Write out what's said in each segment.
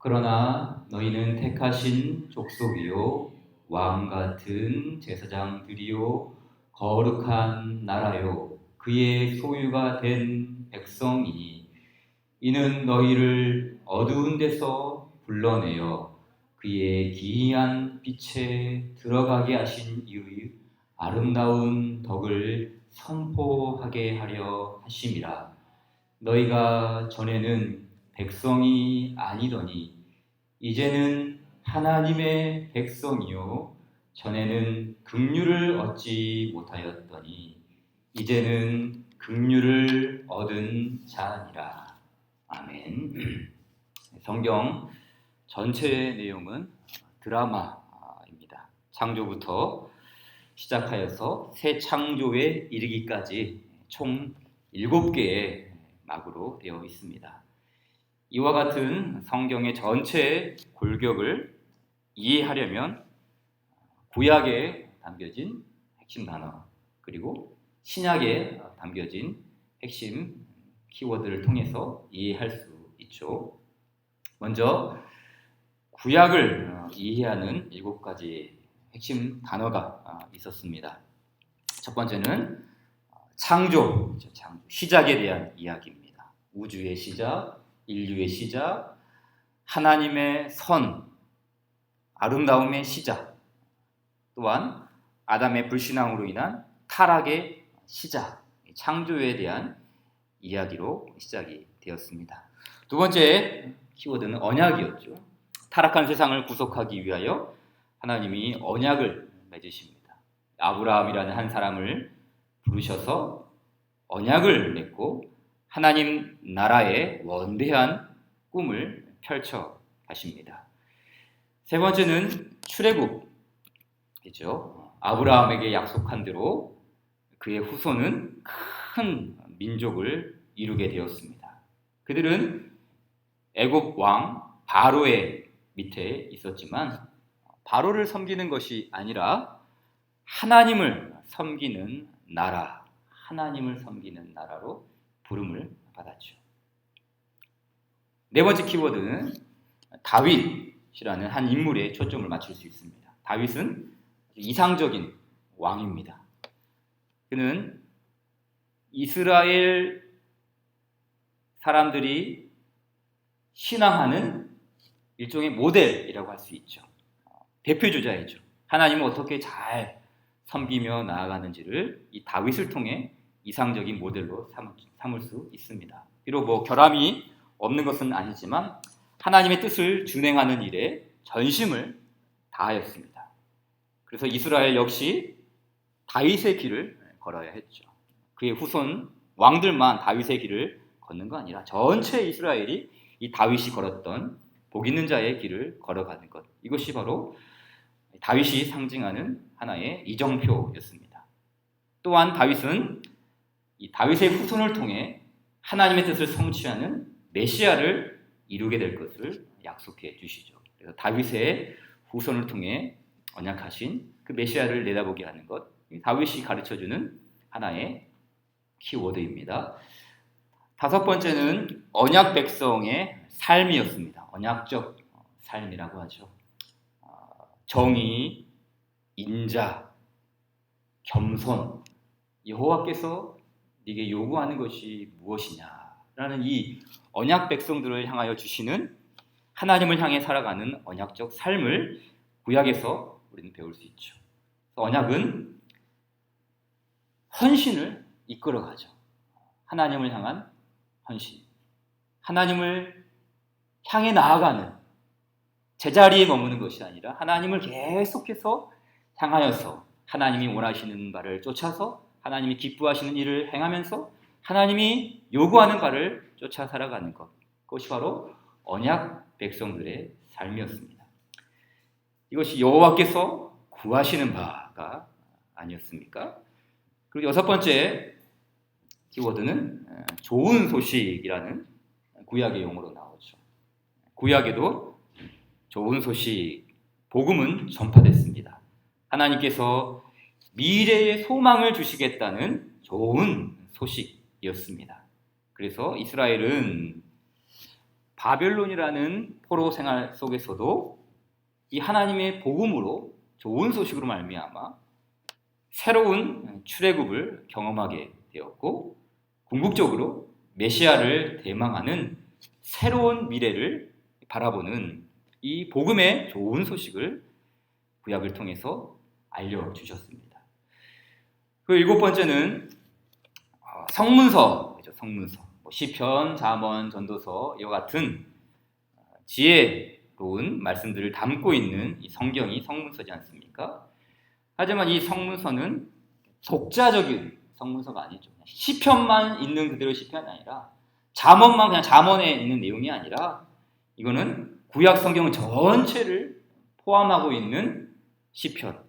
그러나 너희는 택하신 족속이요 왕 같은 제사장들이요 거룩한 나라요 그의 소유가 된 백성이니 이는 너희를 어두운 데서 불러내어 그의 기이한 빛에 들어가게 하신 이의 아름다운 덕을 선포하게 하려 하심이라. 너희가 전에는 백성이 아니더니 이제는 하나님의 백성이요 전에는 긍휼을 얻지 못하였더니 이제는 긍휼을 얻은 자니라. 아멘. 성경 전체의 내용은 드라마입니다. 창조부터 시작하여서 새 창조에 이르기까지 총 7개의 막으로 되어 있습니다. 이와 같은 성경의 전체의 골격을 이해하려면 구약에 담겨진 핵심 단어 그리고 신약에 담겨진 핵심 키워드를 통해서 이해할 수 있죠. 먼저 구약을 이해하는 7가지 핵심 단어가 있었습니다. 첫 번째는 창조, 시작에 대한 이야기입니다. 우주의 시작, 인류의 시작, 하나님의 선, 아름다움의 시작, 또한 아담의 불신앙으로 인한 타락의 시작, 창조에 대한 이야기로 시작이 되었습니다. 두 번째 키워드는 언약이었죠. 타락한 세상을 구속하기 위하여 하나님이 언약을 맺으십니다. 아브라함이라는 한 사람을 부르셔서 언약을 맺고 하나님 나라의 원대한 꿈을 펼쳐 가십니다. 세 번째는 출애굽이죠. 아브라함에게 약속한 대로 그의 후손은 큰 민족을 이루게 되었습니다. 그들은 애굽 왕 바로의 밑에 있었지만 바로를 섬기는 것이 아니라 하나님을 섬기는 나라, 하나님을 섬기는 나라로 부름을 받았죠. 네 번째 키워드는 다윗이라는 한 인물에 초점을 맞출 수 있습니다. 다윗은 이상적인 왕입니다. 그는 이스라엘 사람들이 신앙하는 일종의 모델이라고 할 수 있죠. 대표주자이죠. 하나님을 어떻게 잘 섬기며 나아가는지를 이 다윗을 통해 이상적인 모델로 삼을 수 있습니다. 비록 결함이 없는 것은 아니지만 하나님의 뜻을 준행하는 일에 전심을 다하였습니다. 그래서 이스라엘 역시 다윗의 길을 걸어야 했죠. 그의 후손 왕들만 다윗의 길을 걷는 거 아니라 전체 이스라엘이 이 다윗이 걸었던 복 있는 자의 길을 걸어가는 것, 이것이 바로 다윗이 상징하는 하나의 이정표였습니다. 또한 다윗은 이 다윗의 후손을 통해 하나님의 뜻을 성취하는 메시아를 이루게 될 것을 약속해 주시죠. 그래서 다윗의 후손을 통해 언약하신 그 메시아를 내다보게 하는 것, 다윗이 가르쳐주는 하나의 키워드입니다. 다섯 번째는 언약 백성의 삶이었습니다. 언약적 삶이라고 하죠. 정의, 인자, 겸손, 여호와께서 네게 요구하는 것이 무엇이냐라는 이 언약 백성들을 향하여 주시는 하나님을 향해 살아가는 언약적 삶을 구약에서 우리는 배울 수 있죠. 언약은 헌신을 이끌어가죠. 하나님을 향한 헌신, 하나님을 향해 나아가는, 제자리에 머무는 것이 아니라 하나님을 계속해서 향하여서 하나님이 원하시는 바를 쫓아서 하나님이 기뻐하시는 일을 행하면서 하나님이 요구하는 바를 쫓아 살아가는 것, 그것이 바로 언약 백성들의 삶이었습니다. 이것이 여호와께서 구하시는 바가 아니었습니까? 그리고 여섯 번째 키워드는 좋은 소식이라는 구약의 용어로 나오죠. 구약에도 좋은 소식, 복음은 전파됐습니다. 하나님께서 미래의 소망을 주시겠다는 좋은 소식이었습니다. 그래서 이스라엘은 바벨론이라는 포로 생활 속에서도 이 하나님의 복음으로 좋은 소식으로 말미암아 새로운 출애굽을 경험하게 되었고 궁극적으로 메시아를 대망하는 새로운 미래를 바라보는 이 복음의 좋은 소식을 구약을 통해서 알려주셨습니다. 그 일곱 번째는 성문서죠. 성문서. 시편, 잠언, 전도서 이와 같은 지혜로운 말씀들을 담고 있는 이 성경이 성문서지 않습니까? 하지만 이 성문서는 독자적인 성문서가 아니죠. 시편만 있는 그대로 시편이 아니라 잠언만 그냥 잠언에 있는 내용이 아니라 이거는 구약 성경 전체를 포함하고 있는 시편,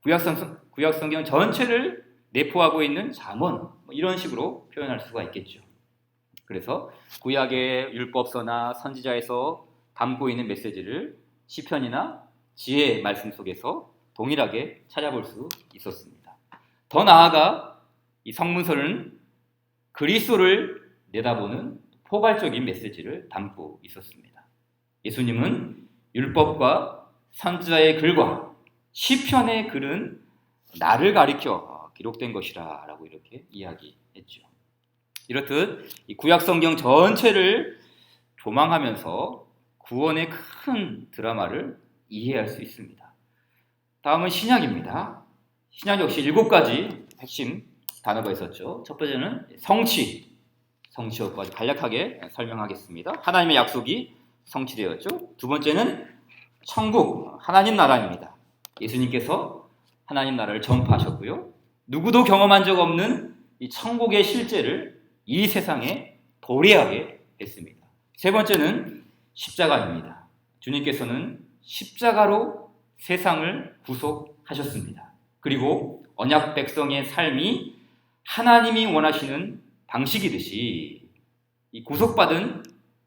구약 성경 전체를 내포하고 있는 잠언 이런 식으로 표현할 수가 있겠죠. 그래서 구약의 율법서나 선지자에서 담고 있는 메시지를 시편이나 지혜의 말씀 속에서 동일하게 찾아볼 수 있었습니다. 더 나아가 이 성문서는 그리스도를 내다보는 포괄적인 메시지를 담고 있었습니다. 예수님은 율법과 선지자의 글과 시편의 글은 나를 가리켜 기록된 것이라 라고 이렇게 이야기했죠. 이렇듯 이 구약 성경 전체를 조망하면서 구원의 큰 드라마를 이해할 수 있습니다. 다음은 신약입니다. 신약 역시 7가지 핵심 단어가 있었죠. 첫 번째는 성취였고 아주 간략하게 설명하겠습니다. 하나님의 약속이 성취되었죠. 두 번째는 천국, 하나님 나라입니다. 예수님께서 하나님 나라를 전파하셨고요. 누구도 경험한 적 없는 이 천국의 실제를 이 세상에 도래하게 했습니다. 세 번째는 십자가입니다. 주님께서는 십자가로 세상을 구속하셨습니다. 그리고 언약 백성의 삶이 하나님이 원하시는 방식이듯이 이 구속받은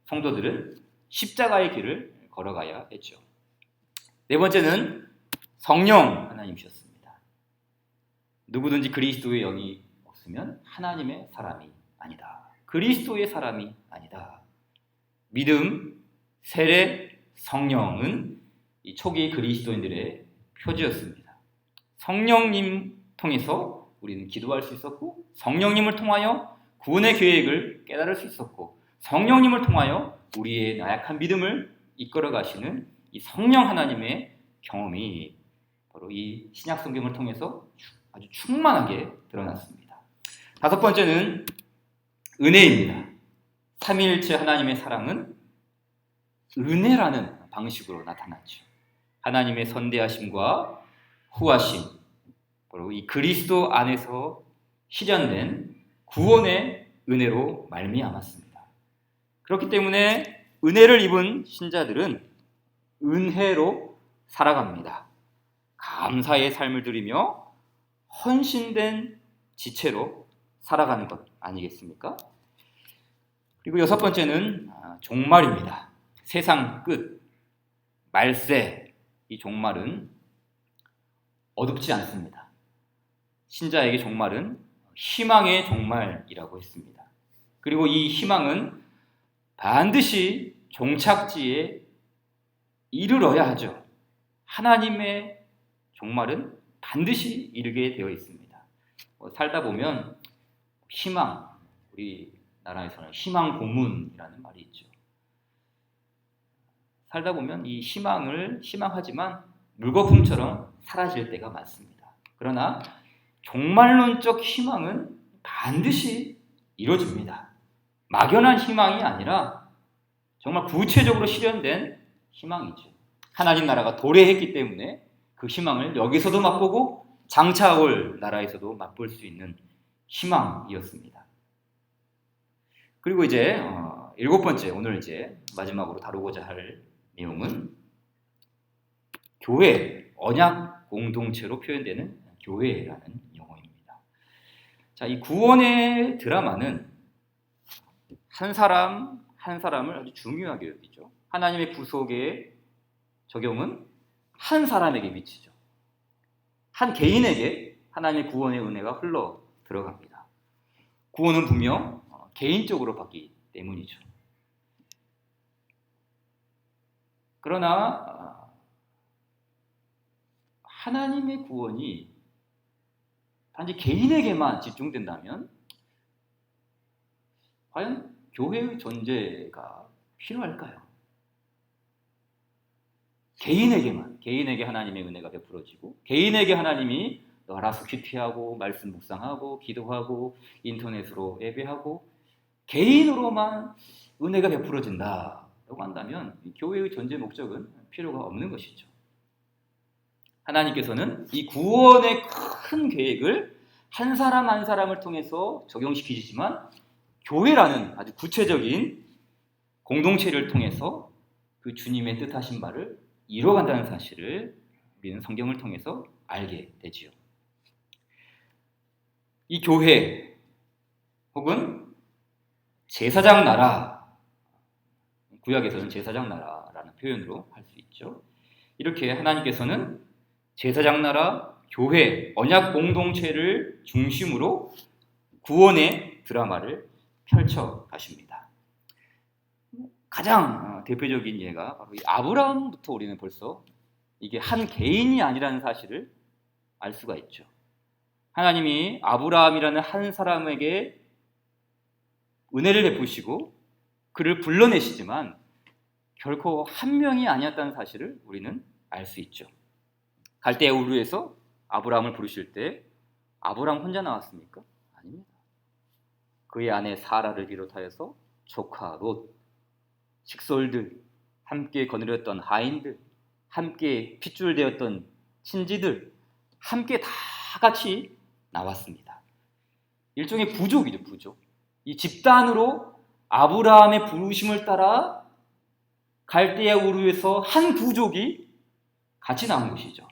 성도들은 십자가의 길을 걸어가야 했죠. 네 번째는 성령 하나님이셨습니다. 누구든지 그리스도의 영이 없으면 하나님의 사람이 아니다. 그리스도의 사람이 아니다. 믿음, 세례, 성령은 이 초기 그리스도인들의 표지였습니다. 성령님 통해서 우리는 기도할 수 있었고 성령님을 통하여 구원의 계획을 깨달을 수 있었고 성령님을 통하여 우리의 나약한 믿음을 이끌어 가시는 이 성령 하나님의 경험이 바로 이 신약 성경을 통해서 아주 충만하게 드러났습니다. 다섯 번째는 은혜입니다. 삼위일체 하나님의 사랑은 은혜라는 방식으로 나타났죠. 하나님의 선대하심과 후하심, 바로 이 그리스도 안에서 실현된 구원의 은혜로 말미암았습니다. 그렇기 때문에 은혜를 입은 신자들은 은혜로 살아갑니다. 감사의 삶을 드리며 헌신된 지체로 살아가는 것 아니겠습니까? 그리고 여섯 번째는 종말입니다. 세상 끝, 말세, 이 종말은 어둡지 않습니다. 신자에게 종말은 희망의 종말이라고 했습니다. 그리고 이 희망은 반드시 종착지에 이르러야 하죠. 하나님의 종말은 반드시 이르게 되어 있습니다. 살다 보면 희망, 우리나라에서는 희망 고문이라는 말이 있죠. 살다 보면 이 희망을 희망하지만 물거품처럼 사라질 때가 많습니다. 그러나 종말론적 희망은 반드시 이루어집니다. 막연한 희망이 아니라 정말 구체적으로 실현된 희망이죠. 하나님 나라가 도래했기 때문에 그 희망을 여기서도 맛보고 장차 올 나라에서도 맛볼 수 있는 희망이었습니다. 그리고 이제 일곱 번째, 오늘 이제 마지막으로 다루고자 할 내용은 교회, 언약 공동체로 표현되는 교회라는 용어입니다. 자, 이 구원의 드라마는 한 사람 한 사람을 아주 중요하게 여기죠. 하나님의 구속의 적용은 한 사람에게 미치죠. 한 개인에게 하나님의 구원의 은혜가 흘러 들어갑니다. 구원은 분명 개인적으로 받기 때문이죠. 그러나 하나님의 구원이 단지 개인에게만 집중된다면 과연 교회의 존재가 필요할까요? 개인에게 하나님의 은혜가 베풀어지고, 개인에게 하나님이 알아서 큐티하고 말씀 묵상하고 기도하고 인터넷으로 예배하고 개인으로만 은혜가 베풀어진다라고 한다면 교회의 존재 목적은 필요가 없는 것이죠. 하나님께서는 이 구원의 큰 계획을 한 사람 한 사람을 통해서 적용시키시지만 교회라는 아주 구체적인 공동체를 통해서 그 주님의 뜻하신 바를 이뤄간다는 사실을 우리는 성경을 통해서 알게 되지요. 이 교회 혹은 제사장 나라, 구약에서는 제사장 나라라는 표현으로 할 수 있죠. 이렇게 하나님께서는 제사장 나라, 교회, 언약 공동체를 중심으로 구원의 드라마를 펼쳐 가십니다. 가장 대표적인 예가 바로 이 아브라함부터 우리는 벌써 이게 한 개인이 아니라는 사실을 알 수가 있죠. 하나님이 아브라함이라는 한 사람에게 은혜를 베푸시고 그를 불러내시지만 결코 한 명이 아니었다는 사실을 우리는 알 수 있죠. 갈대아 우르에서 아브라함을 부르실 때 아브라함 혼자 나왔습니까? 아닙니다. 그의 아내 사라를 비롯하여서 조카 롯, 식솔들, 함께 거느렸던 하인들, 함께 핏줄되었던 친지들, 함께 다 같이 나왔습니다. 일종의 부족이죠, 부족. 이 집단으로 아브라함의 부르심을 따라 갈대아 우르에서 한 부족이 같이 나온 것이죠.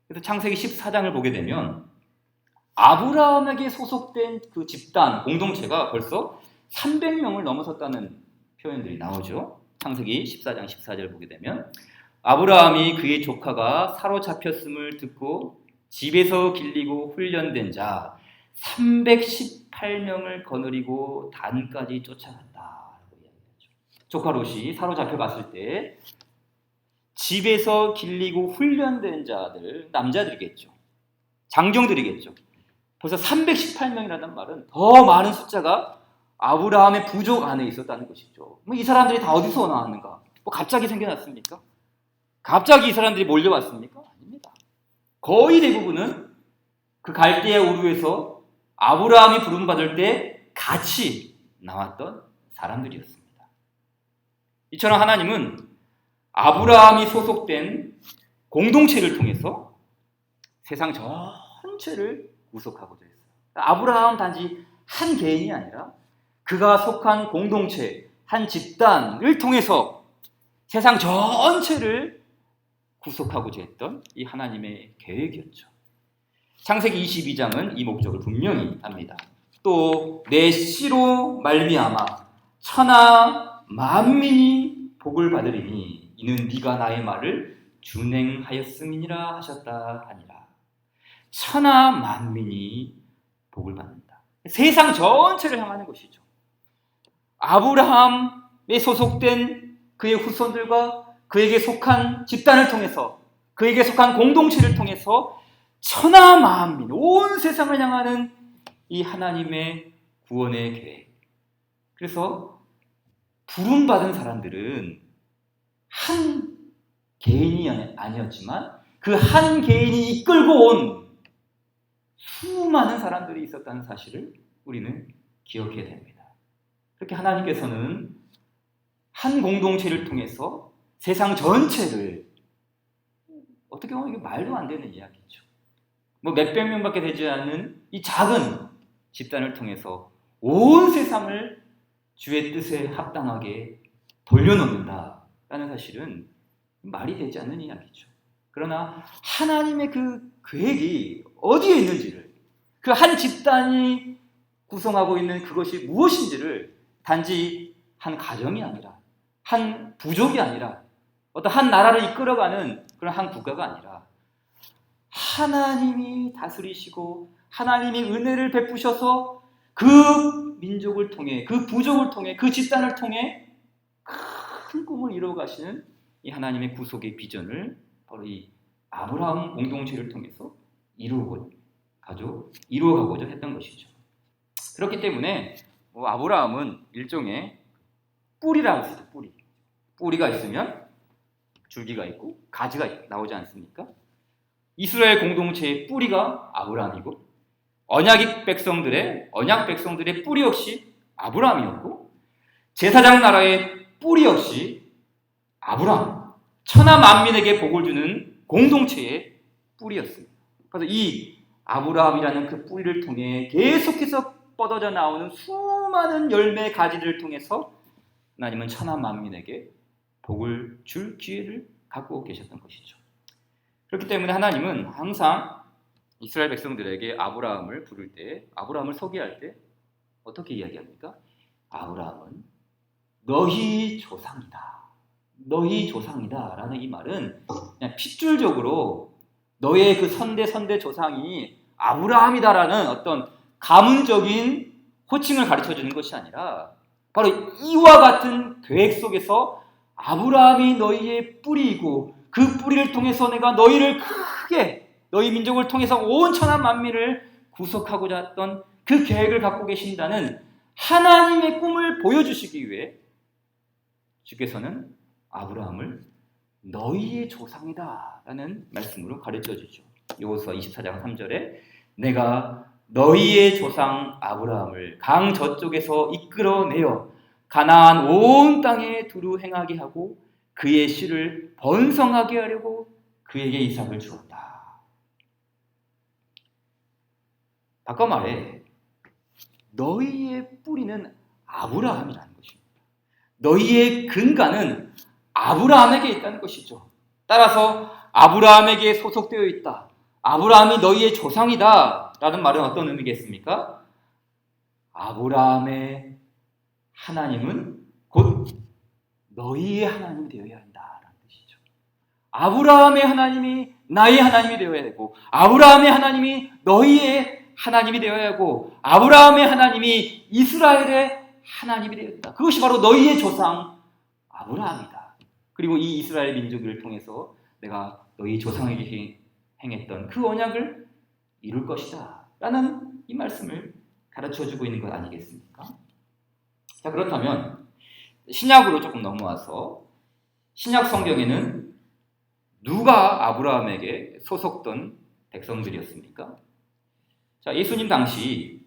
그래서 창세기 14장을 보게 되면 아브라함에게 소속된 그 집단, 공동체가 벌써 300명을 넘어섰다는 표현들이 나오죠. 창세기 14장 14절을 보게 되면 아브라함이 그의 조카가 사로잡혔음을 듣고 집에서 길리고 훈련된 자 318명을 거느리고 단까지 쫓아갔다라고 이야기하죠. 조카 롯이 사로잡혀 갔을 때 집에서 길리고 훈련된 자들, 남자들이겠죠. 장정들이겠죠. 벌써 318명이라는 말은 더 많은 숫자가 아브라함의 부족 안에 있었다는 것이죠. 이 사람들이 다 어디서 나왔는가? 갑자기 생겨났습니까? 갑자기 이 사람들이 몰려왔습니까? 아닙니다. 거의 대부분은 그 갈대아 우르에서 아브라함이 부름받을 때 같이 나왔던 사람들이었습니다. 이처럼 하나님은 아브라함이 소속된 공동체를 통해서 세상 전체를 구속하고자 했어요. 아브라함은 단지 한 개인이 아니라 그가 속한 공동체, 한 집단을 통해서 세상 전체를 구속하고자 했던 이 하나님의 계획이었죠. 창세기 22장은 이 목적을 분명히 합니다. 또 내 씨로 말미암아 천하 만민이 복을 받으리니 이는 네가 나의 말을 준행하였음이니라 하셨다 하니라. 천하 만민이 복을 받는다. 세상 전체를 향하는 것이죠. 아브라함에 소속된 그의 후손들과 그에게 속한 집단을 통해서, 그에게 속한 공동체를 통해서 천하 만민, 온 세상을 향하는 이 하나님의 구원의 계획. 그래서 부름받은 사람들은 한 개인이 아니었지만 그 한 개인이 이끌고 온 수많은 사람들이 있었다는 사실을 우리는 기억해야 됩니다. 그렇게 하나님께서는 한 공동체를 통해서 세상 전체를, 어떻게 보면 이게 말도 안 되는 이야기죠. 몇백 명밖에 되지 않는 이 작은 집단을 통해서 온 세상을 주의 뜻에 합당하게 돌려놓는다라는 사실은 말이 되지 않는 이야기죠. 그러나 하나님의 그 계획이 어디에 있는지를, 그 한 집단이 구성하고 있는 그것이 무엇인지를 단지 한 가정이 아니라, 한 부족이 아니라, 어떤 한 나라를 이끌어가는 그런 한 국가가 아니라 하나님이 다스리시고 하나님이 은혜를 베푸셔서 그 민족을 통해, 그 부족을 통해, 그 집단을 통해 큰 꿈을 이루어 가시는 이 하나님의 구속의 비전을 바로 이 아브라함 공동체를 통해서 이루어가고자 했던 것이죠. 그렇기 때문에 아브라함은 일종의 뿌리라고 했죠. 뿌리가 있으면 줄기가 있고 가지가 나오지 않습니까? 이스라엘 공동체의 뿌리가 아브라함이고 언약 백성들의 뿌리 역시 아브라함이었고 제사장 나라의 뿌리 역시 아브라함, 천하 만민에게 복을 주는 공동체의 뿌리였습니다. 그래서 이 아브라함이라는 그 뿌리를 통해 계속해서 뻗어져 나오는 수많은 열매 가지들을 통해서 하나님은 천하 만민에게 복을 줄 기회를 갖고 계셨던 것이죠. 그렇기 때문에 하나님은 항상 이스라엘 백성들에게 아브라함을 부를 때, 아브라함을 소개할 때 어떻게 이야기합니까? 아브라함은 너희 조상이다 라는 이 말은 그냥 핏줄적으로 너의 그 선대 조상이 아브라함이다라는 어떤 가문적인 호칭을 가르쳐주는 것이 아니라 바로 이와 같은 계획 속에서 아브라함이 너희의 뿌리이고 그 뿌리를 통해서 내가 너희를 크게 너희 민족을 통해서 온 천하 만민을 구속하고자 했던 그 계획을 갖고 계신다는 하나님의 꿈을 보여주시기 위해 주께서는 아브라함을 너희의 조상이다 라는 말씀으로 가르쳐주죠. 여호수아 24장 3절에 내가 너희의 조상 아브라함을 강 저쪽에서 이끌어내어 가나안 온 땅에 두루 행하게 하고 그의 씨를 번성하게 하려고 그에게 이삭을 주었다. 바꿔 말해 너희의 뿌리는 아브라함이라는 것입니다. 너희의 근간은 아브라함에게 있다는 것이죠. 따라서 아브라함에게 소속되어 있다. 아브라함이 너희의 조상이다 라는 말은 어떤 의미겠습니까? 아브라함의 하나님은 곧 너희의 하나님이 되어야 한다라는 뜻이죠. 아브라함의 하나님이 나의 하나님이 되어야 되고 아브라함의 하나님이 너희의 하나님이 되어야 하고 아브라함의 하나님이 이스라엘의 하나님이 되어야 된다. 그것이 바로 너희의 조상 아브라함이다. 그리고 이 이스라엘 민족을 통해서 내가 너희 조상에게 행했던 그 언약을 이룰 것이다 라는 이 말씀을 가르쳐주고 있는 것 아니겠습니까? 자, 그렇다면 신약으로 조금 넘어와서 신약 성경에는 누가 아브라함에게 소속된 백성들이었습니까? 자, 예수님 당시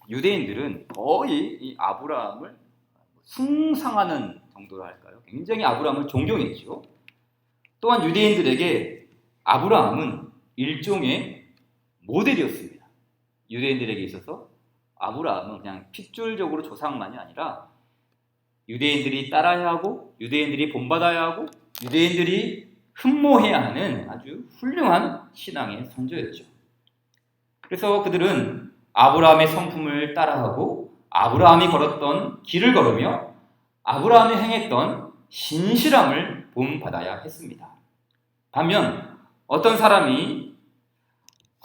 유대인들은 거의 이 아브라함을 숭상하는 정도로 할까요? 굉장히 아브라함을 존경했죠. 또한 유대인들에게 아브라함은 일종의 모델이었습니다. 유대인들에게 있어서 아브라함은 그냥 핏줄적으로 조상만이 아니라 유대인들이 따라야 하고 유대인들이 본받아야 하고 유대인들이 흠모해야 하는 아주 훌륭한 신앙의 선조였죠. 그래서 그들은 아브라함의 성품을 따라하고 아브라함이 걸었던 길을 걸으며 아브라함이 행했던 신실함을 본받아야 했습니다. 반면 어떤 사람이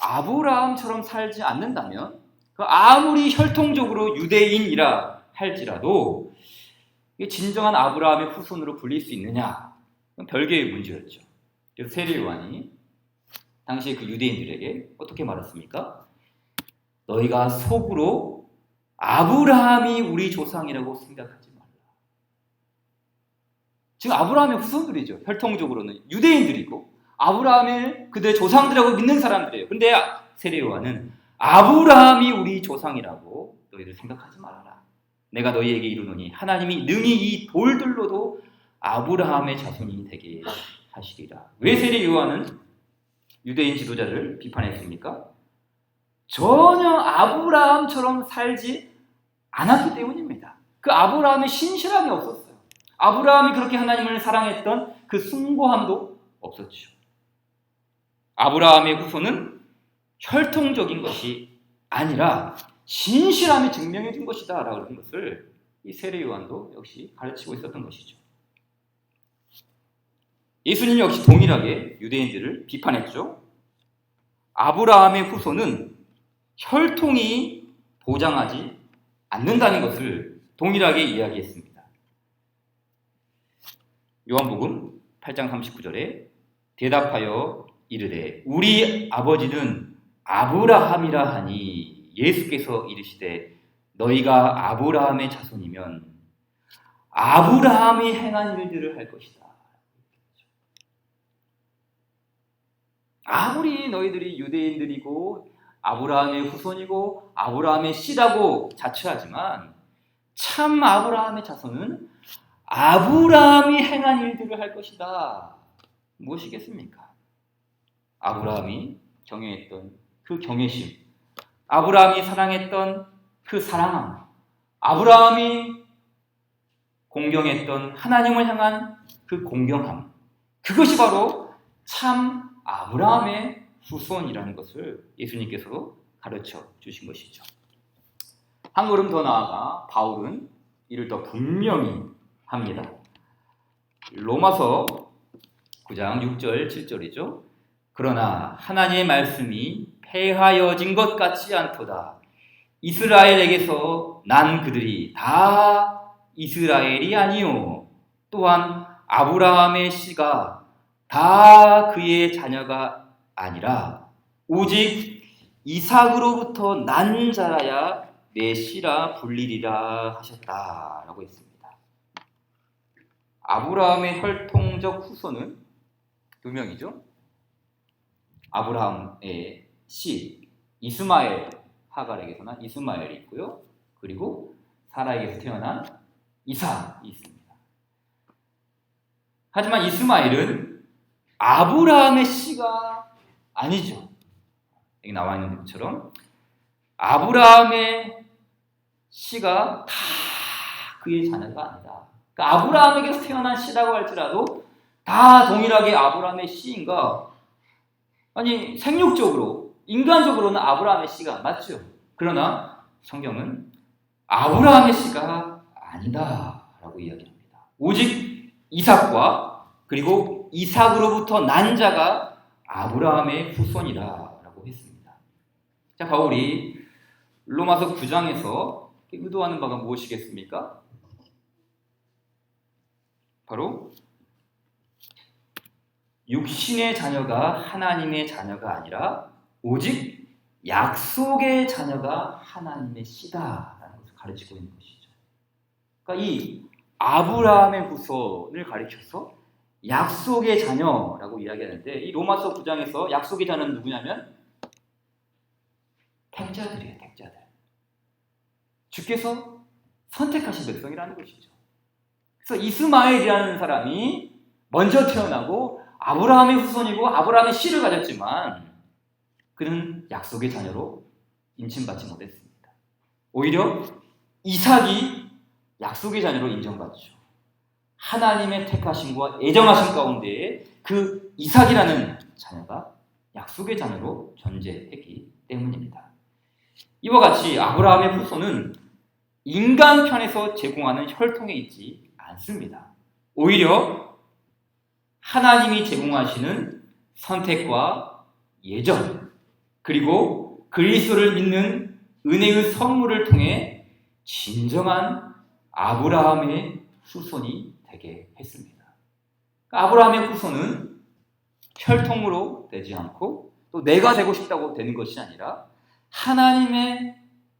아브라함처럼 살지 않는다면 아무리 혈통적으로 유대인이라 할지라도 진정한 아브라함의 후손으로 불릴 수 있느냐? 그건 별개의 문제였죠. 그래서 세례 요한이 당시 그 유대인들에게 어떻게 말했습니까? 너희가 속으로 아브라함이 우리 조상이라고 생각하지 말라. 지금 아브라함의 후손들이죠. 혈통적으로는 유대인들이고 아브라함을 그들의 조상들이라고 믿는 사람들이에요. 근데 세례 요한은 아브라함이 우리 조상이라고 너희들 생각하지 말아라. 내가 너희에게 이르노니 하나님이 능히 이 돌들로도 아브라함의 자손이 되게 하시리라. 왜 세례 요한은 유대인 지도자를 비판했습니까? 전혀 아브라함처럼 살지 않았기 때문입니다. 그 아브라함의 신실함이 없었어요. 아브라함이 그렇게 하나님을 사랑했던 그 숭고함도 없었죠. 아브라함의 후손은 혈통적인 것이 아니라 신실함이 증명해 준 것이다 라고 하는 것을 이 세례 요한도 역시 가르치고 있었던 것이죠. 예수님 역시 동일하게 유대인들을 비판했죠. 아브라함의 후손은 혈통이 보장하지 않는다는 것을 동일하게 이야기했습니다. 요한복음 8장 39절에 대답하여 이르되 우리 아버지는 아브라함이라 하니 예수께서 이르시되 너희가 아브라함의 자손이면 아브라함이 행한 일들을 할 것이다. 아무리 너희들이 유대인들이고 아브라함의 후손이고 아브라함의 씨라고 자처하지만 참 아브라함의 자손은 아브라함이 행한 일들을 할 것이다. 무엇이겠습니까? 아브라함이 경외했던 그 경외심, 아브라함이 사랑했던 그 사랑함, 아브라함이 공경했던 하나님을 향한 그 공경함, 그것이 바로 참 아브라함의 후손이라는 것을 예수님께서 가르쳐 주신 것이죠. 한 걸음 더 나아가 바울은 이를 더 분명히 합니다. 로마서 9장 6절 7절이죠. 그러나 하나님의 말씀이 폐하여진 것 같지 않도다. 이스라엘에게서 난 그들이 다 이스라엘이 아니요 또한 아브라함의 씨가 다 그의 자녀가 아니라 오직 이삭으로부터 난 자라야 내 씨라 불리리라 하셨다라고 했습니다. 아브라함의 혈통적 후손은 두 명이죠. 아브라함의 씨 이스마엘, 하갈에게서 난 이스마엘이 있고요. 그리고 사라에게서 태어난 이삭이 있습니다. 하지만 이스마엘은 아브라함의 씨가 아니죠. 여기 나와 있는 것처럼 아브라함의 씨가 다 그의 자녀가 아니다. 그러니까 아브라함에게서 태어난 씨라고 할지라도 다 동일하게 아브라함의 씨인가? 아니 생육적으로, 인간적으로는 아브라함의 씨가 맞죠. 그러나 성경은 아브라함의 씨가 아니다라고 이야기합니다. 오직 이삭과 그리고 이삭으로부터 난 자가 아브라함의 후손이라고 했습니다. 자, 바울이 로마서 9장에서 의도하는 바가 무엇이겠습니까? 바로 육신의 자녀가 하나님의 자녀가 아니라 오직 약속의 자녀가 하나님의 씨다라는 것을 가르치고 있는 것이죠. 그러니까 이 아브라함의 후손을 가리켜서 약속의 자녀라고 이야기하는데 이 로마서 9장에서 약속의 자녀는 누구냐면 택자들이에요. 택자들. 주께서 선택하신 백성이라는 것이죠. 그래서 이스마엘이라는 사람이 먼저 태어나고 아브라함의 후손이고 아브라함의 씨를 가졌지만 그는 약속의 자녀로 인침받지 못했습니다. 오히려 이삭이 약속의 자녀로 인정받죠. 하나님의 택하심과 애정하심 가운데에 그 이삭이라는 자녀가 약속의 자녀로 존재했기 때문입니다. 이와 같이 아브라함의 후손은 인간 편에서 제공하는 혈통에 있지 않습니다. 오히려 하나님이 제공하시는 선택과 예정 그리고 그리스도를 믿는 은혜의 선물을 통해 진정한 아브라함의 후손이 되게 했습니다. 아브라함의 후손은 혈통으로 되지 않고 또 내가 되고 싶다고 되는 것이 아니라 하나님의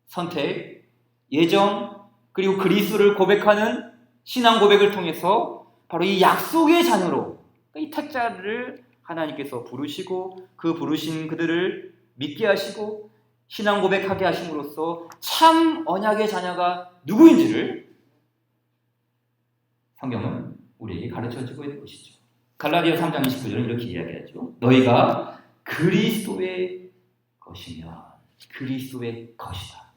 선택, 예정 그리고 그리스도를 고백하는 신앙 고백을 통해서 바로 이 약속의 자녀로 이 택자를 하나님께서 부르시고 그 부르신 그들을 믿게 하시고 신앙 고백하게 하심으로써 참 언약의 자녀가 누구인지를 성경은 우리에게 가르쳐주고 있는 것이죠. 갈라디아 3장 29절은 이렇게 이야기하죠. 너희가 그리스도의 것이면 그리스도의 것이다.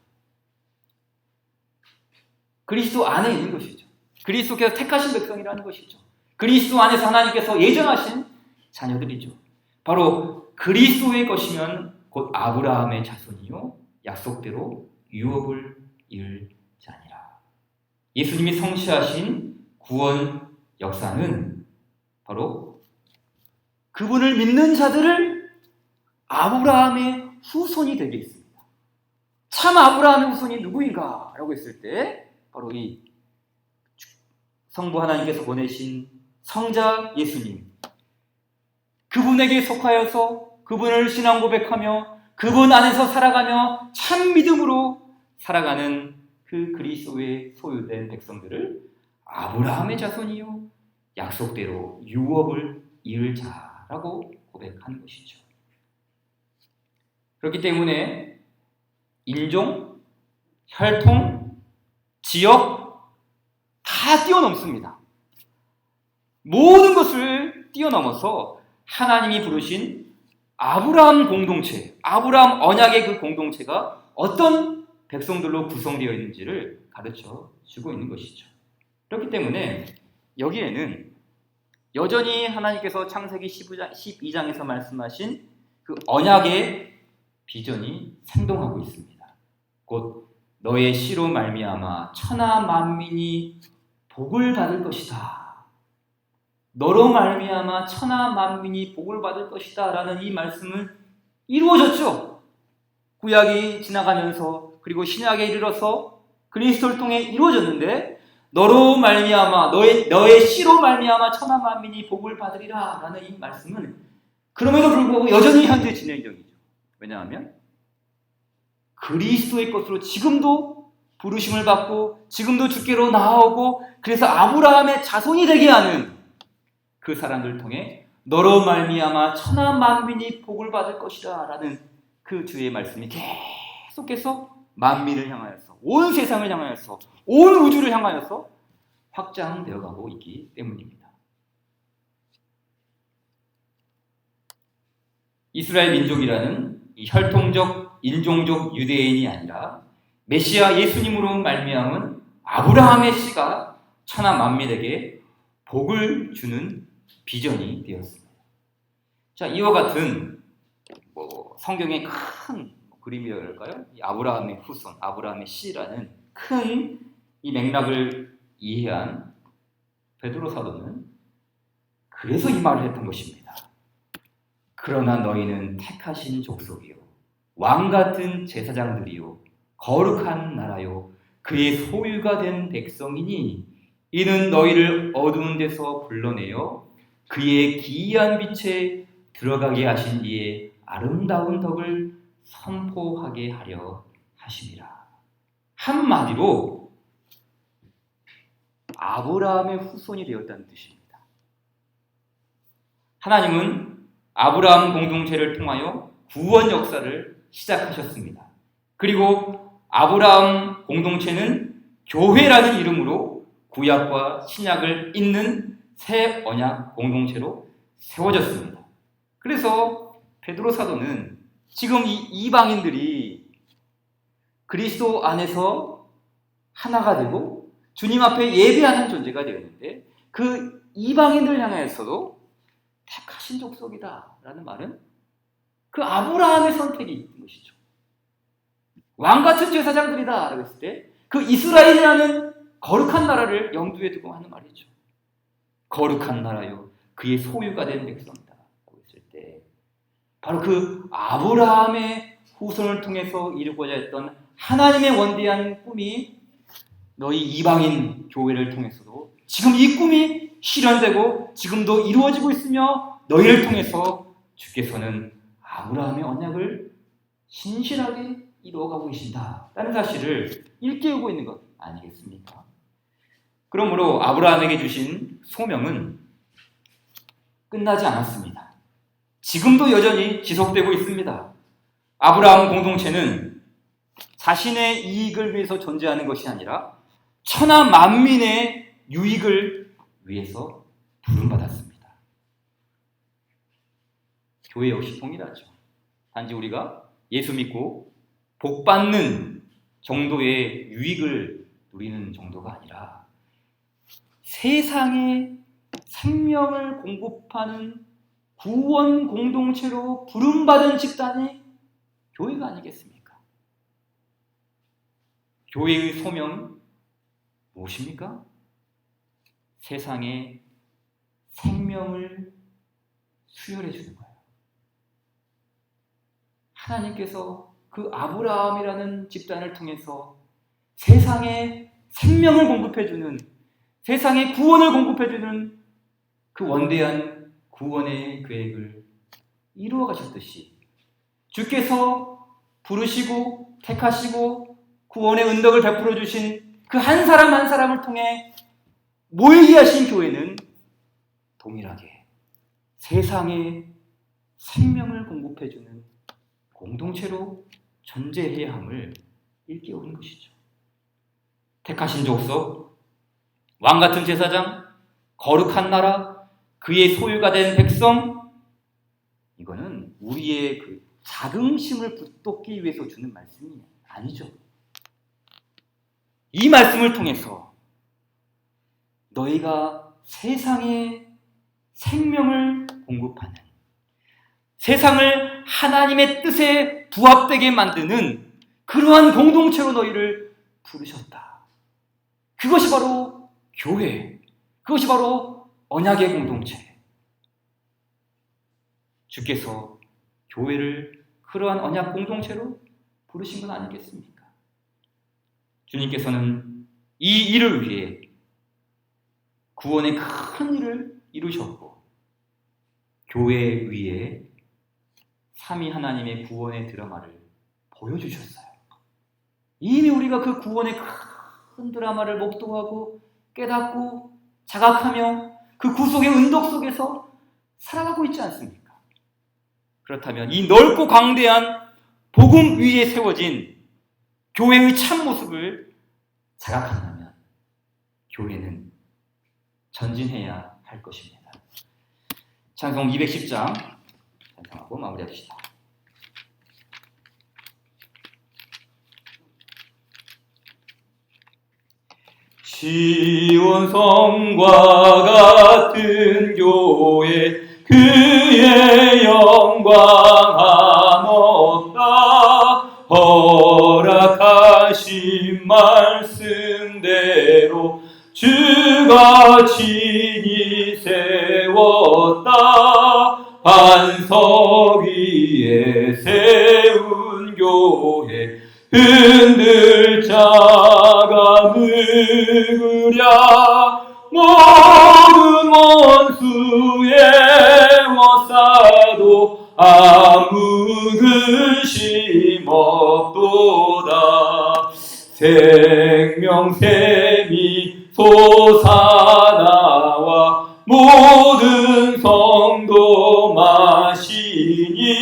그리스도 안에 있는 것이죠. 그리스도께서 택하신 백성이라는 것이죠. 그리스도 안에서 하나님께서 예정하신 자녀들이죠. 바로 그리스도의 것이면 곧 아브라함의 자손이요 약속대로 유업을 이을 자니라. 예수님이 성취하신 구원 역사는 바로 그분을 믿는 자들을 아브라함의 후손이 되게 했습니다. 참 아브라함의 후손이 누구인가? 라고 했을 때 바로 이 성부 하나님께서 보내신 성자 예수님, 그분에게 속하여서 그분을 신앙 고백하며 그분 안에서 살아가며 참 믿음으로 살아가는 그 그리스도의 소유된 백성들을 아브라함의 자손이요 약속대로 유업을 이을 자라고 고백하는 것이죠. 그렇기 때문에 인종, 혈통, 지역 다 뛰어넘습니다. 모든 것을 뛰어넘어서 하나님이 부르신 아브라함 공동체, 아브라함 언약의 그 공동체가 어떤 백성들로 구성되어 있는지를 가르쳐 주고 있는 것이죠. 그렇기 때문에 여기에는 여전히 하나님께서 창세기 12장에서 말씀하신 그 언약의 비전이 생동하고 있습니다. 곧 너의 씨로 말미암아 천하 만민이 복을 받을 것이다. 너로 말미암아 천하 만민이 복을 받을 것이다 라는 이 말씀은 이루어졌죠. 구약이 지나가면서 그리고 신약에 이르러서 그리스도를 통해 이루어졌는데 너로 말미암아 너의 씨로 말미암아 천하 만민이 복을 받으리라 라는 이 말씀은 그럼에도 불구하고 여전히 현재 진행 중이죠. 왜냐하면 그리스도의 것으로 지금도 부르심을 받고 지금도 주께로 나아오고 그래서 아브라함의 자손이 되게 하는 그 사람들을 통해 너로 말미암아 천하 만민이 복을 받을 것이다 라는 그 주의 말씀이 계속해서 만민을 향하여서 온 세상을 향하여서 온 우주를 향하여서 확장되어 가고 있기 때문입니다. 이스라엘 민족이라는 이 혈통적 인종적 유대인이 아니라 메시아 예수님으로 말미암은 아브라함의 씨가 천하 만민에게 복을 주는 비전이 되었습니다. 자, 이와 같은 성경의 큰 그림이랄까요? 아브라함의 후손, 아브라함의 씨라는 큰 이 맥락을 이해한 베드로 사도는 그래서 이 말을 했던 것입니다. 그러나 너희는 택하신 족속이요 왕같은 제사장들이요 거룩한 나라요 그의 소유가 된 백성이니 이는 너희를 어두운 데서 불러내어 그의 기이한 빛에 들어가게 하신 이의 아름다운 덕을 선포하게 하려 하심이라. 한마디로 아브라함의 후손이 되었다는 뜻입니다. 하나님은 아브라함 공동체를 통하여 구원 역사를 시작하셨습니다. 그리고 아브라함 공동체는 교회라는 이름으로 구약과 신약을 잇는 새 언약 공동체로 세워졌습니다. 그래서 베드로 사도는 지금 이 이방인들이 그리스도 안에서 하나가 되고 주님 앞에 예배하는 존재가 되었는데 그 이방인들 향해서도 택하신 족속이다 라는 말은 그 아브라함의 선택이 있는 것이죠. 왕같은 제사장들이다 라고 했을 때 그 이스라엘이라는 거룩한 나라를 염두에 두고 하는 말이죠. 거룩한 나라요 그의 소유가 된 백성이다 라고 했을 때 바로 그 아브라함의 후손을 통해서 이루고자 했던 하나님의 원대한 꿈이 너희 이방인 교회를 통해서도 지금 이 꿈이 실현되고 지금도 이루어지고 있으며 너희를 통해서 주께서는 아브라함의 언약을 신실하게 이루어가고 계신다라는 사실을 일깨우고 있는 것 아니겠습니까? 그러므로 아브라함에게 주신 소명은 끝나지 않았습니다. 지금도 여전히 지속되고 있습니다. 아브라함 공동체는 자신의 이익을 위해서 존재하는 것이 아니라 천하 만민의 유익을 위해서 부름받았습니다. 교회 역시 동일하죠. 단지 우리가 예수 믿고 복 받는 정도의 유익을 누리는 정도가 아니라 세상에 생명을 공급하는 구원 공동체로 부름받은 집단이 교회가 아니겠습니까? 교회의 소명은 무엇입니까? 세상에 생명을 수혈해 주는 거예요. 하나님께서 그 아브라함이라는 집단을 통해서 세상에 생명을 공급해 주는, 세상에 구원을 공급해 주는 그 원대한 구원의 계획을 이루어 가셨듯이 주께서 부르시고 택하시고 구원의 은덕을 베풀어 주신 그 한 사람 한 사람을 통해 모이게 하신 교회는 동일하게 세상에 생명을 공급해주는 공동체로 존재해야 함을 일깨우는 것이죠. 택하신 족속, 왕같은 제사장, 거룩한 나라, 그의 소유가 된 백성, 이거는 우리의 그 자긍심을 붙돋기 위해서 주는 말씀이 아니죠. 이 말씀을 통해서 너희가 세상에 생명을 공급하는, 세상을 하나님의 뜻에 부합되게 만드는 그러한 공동체로 너희를 부르셨다. 그것이 바로 교회, 그것이 바로 언약의 공동체. 주께서 교회를 그러한 언약 공동체로 부르신 건 아니겠습니까? 주님께서는 이 일을 위해 구원의 큰 일을 이루셨고 교회 위에 삼위 하나님의 구원의 드라마를 보여주셨어요. 이미 우리가 그 구원의 큰 드라마를 목도하고 깨닫고 자각하며 그 구속의 은덕 속에서 살아가고 있지 않습니까? 그렇다면 이 넓고 광대한 복음 위에 세워진 교회의 참모습을 자각한다면 교회는 전진해야 할 것입니다. 찬송 210장 찬송하고 마무리합시다. 시온성과 같은 교회 그의 영광 한없다. 허락하신 말씀대로 주가 친히 세웠다. 반석 위에 세운 교회 흔들 자가 누구랴. 모든 원수의 워싸도 아무 근심 없도다. 생명샘이 솟아나와 모든 성도 마시니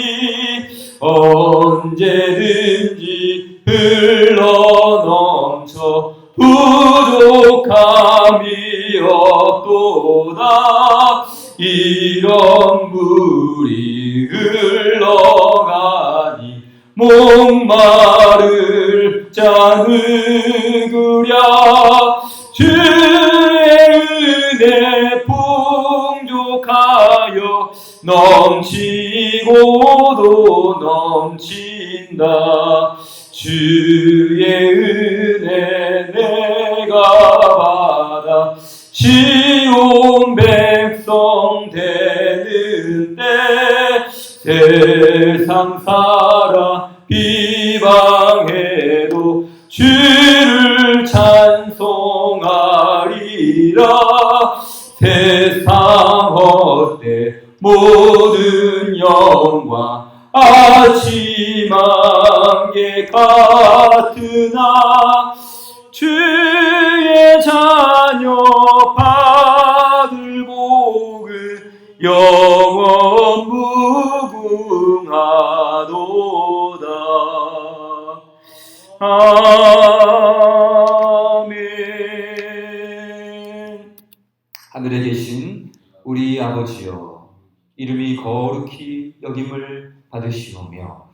언제든지 흘러넘쳐 부족함이 없도다. 이런 물이 흘러가니 목마를 자 누구랴. 주의 은혜 풍족하여 넘치고도 넘친다. 주의 은혜 내가 받아 지온 백성 되는 때 세상 사람 비방해도 주를 찬송하리라. 세상 헛되 모든 영광 아침 안개 같으나 주의 자녀 받을 복은 영원 무궁하도다. 아멘. 하늘에 계신 우리 아버지여, 이름이 거룩히 여김을 받으시오며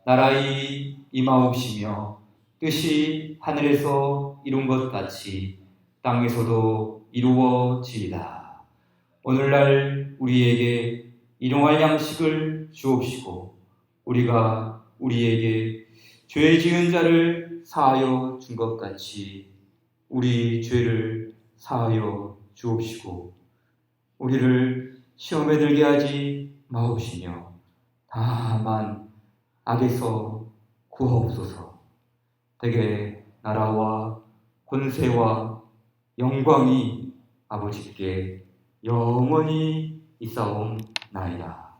나라의 임하옵시며 뜻이 하늘에서 이룬 것 같이 땅에서도 이루어지이다. 오늘날 우리에게 일용할 양식을 주옵시고 우리가 우리에게 죄 지은 자를 사하여 준 것 같이 우리 죄를 사하여 주옵시고 우리를 시험에 들게 하지 마옵시며 다만 악에서 구하옵소서. 대개 나라와 권세와 영광이 아버지께 영원히 있사옵나이다.